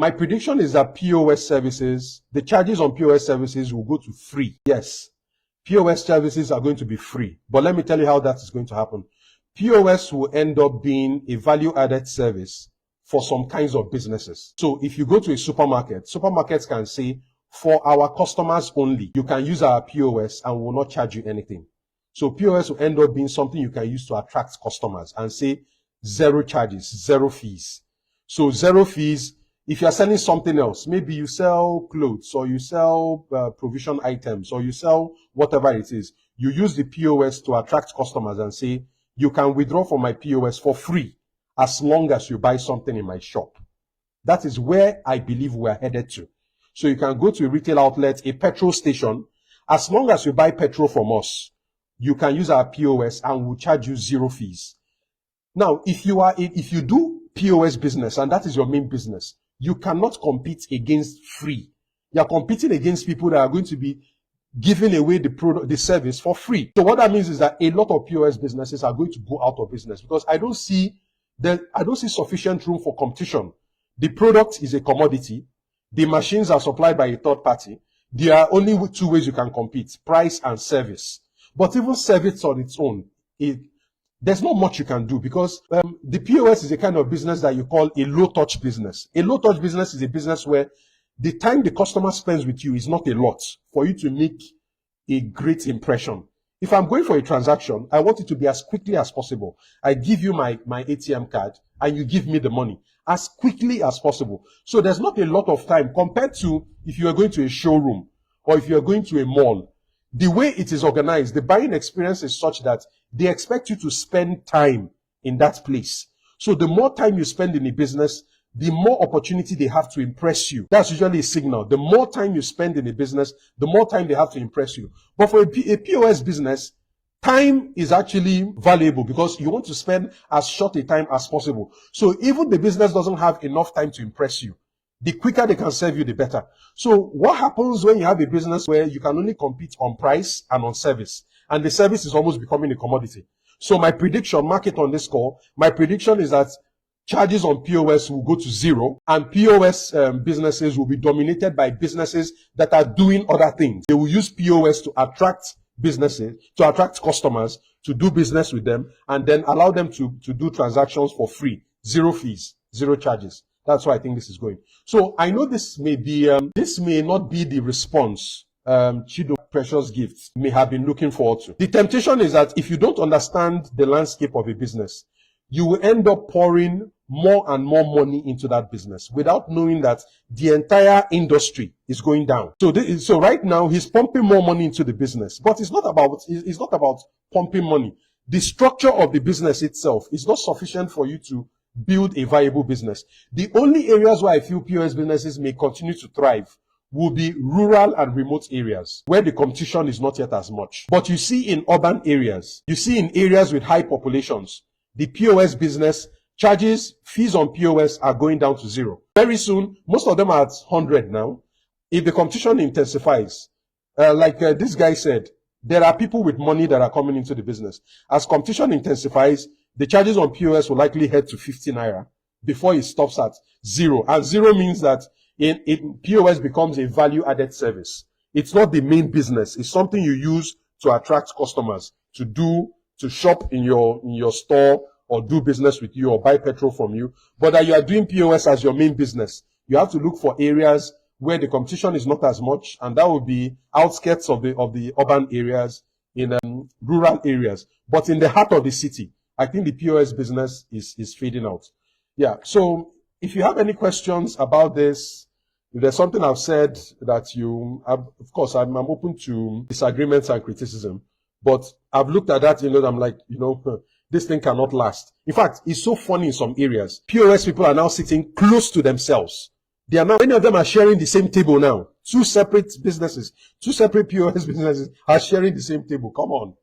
My prediction is that POS services, the charges on POS services will go to free. Yes, POS services are going to be free. But let me tell you how that is going to happen. POS will end up being a value-added service for some kinds of businesses. So if you go to a supermarket, supermarkets can say, for our customers only, you can use our POS and we will not charge you anything. So POS will end up being something you can use to attract customers and say zero charges, zero fees. So zero fees. If you're selling something else, maybe you sell clothes or you sell provision items or you sell whatever it is, you use the POS to attract customers and say, you can withdraw from my POS for free as long as you buy something in my shop. That is where I believe we're headed to. So you can go to a retail outlet, a petrol station. As long as you buy petrol from us, you can use our POS and we'll charge you zero fees. Now, if you do POS business and that is your main business, you cannot compete against free. You're competing against people that are going to be giving away the service for free. So what that means is that a lot of POS businesses are going to go out of business because I don't see sufficient room for competition. The product is a commodity. The machines are supplied by a third party. There are only two ways you can compete: price and service. But even service on its own, there's not much you can do because the POS is a kind of business that you call a low-touch business. A low-touch business is a business where the time the customer spends with you is not a lot for you to make a great impression. If I'm going for a transaction, I want it to be as quickly as possible. I give you my ATM card and you give me the money as quickly as possible. So there's not a lot of time compared to if you are going to a showroom or if you are going to a mall. The way it is organized, the buying experience is such that they expect you to spend time in that place. So the more time you spend in a business, the more opportunity they have to impress you. That's usually a signal. The more time you spend in a business, the more time they have to impress you. But for a POS business, time is actually valuable because you want to spend as short a time as possible. So even the business doesn't have enough time to impress you, the quicker they can serve you, the better. So what happens when you have a business where you can only compete on price and on service, and the service is almost becoming a commodity? So my prediction, mark it on this call, my prediction is that charges on POS will go to zero, and POS businesses will be dominated by businesses that are doing other things. They will use POS to attract businesses, to attract customers, to do business with them, and then allow them to do transactions for free. Zero fees, zero charges. That's why I think this is going. So I know this may not be the response Chido Precious Gifts may have been looking forward to. The temptation is that if you don't understand the landscape of a business, you will end up pouring more and more money into that business without knowing that the entire industry is going down. So right now he's pumping more money into the business, but it's not about pumping money. The structure of the business itself is not sufficient for you to build a viable business. The only areas where I feel POS businesses may continue to thrive will be rural and remote areas where the competition is not yet as much. But you see in urban areas, you see in areas with high populations, the POS business charges, fees on POS are going down to zero. Very soon, most of them are at 100 now. If the competition intensifies, like this guy said, there are people with money that are coming into the business. As competition intensifies, the charges on POS will likely head to 50 naira before it stops at zero. And zero means that POS becomes a value-added service. It's not the main business. It's something you use to attract customers, to shop in your store or do business with you or buy petrol from you. But that you are doing POS as your main business, you have to look for areas where the competition is not as much, and that would be outskirts of the urban areas, in rural areas. But in the heart of the city, I think the POS business is fading out. Yeah. So if you have any questions about this, if there's something I've said that of course, I'm open to disagreements and criticism, but I've looked at that, I'm like, this thing cannot last. In fact, it's so funny in some areas. POS people are now sitting close to themselves. Many of them are sharing the same table now. Two separate POS businesses are sharing the same table. Come on.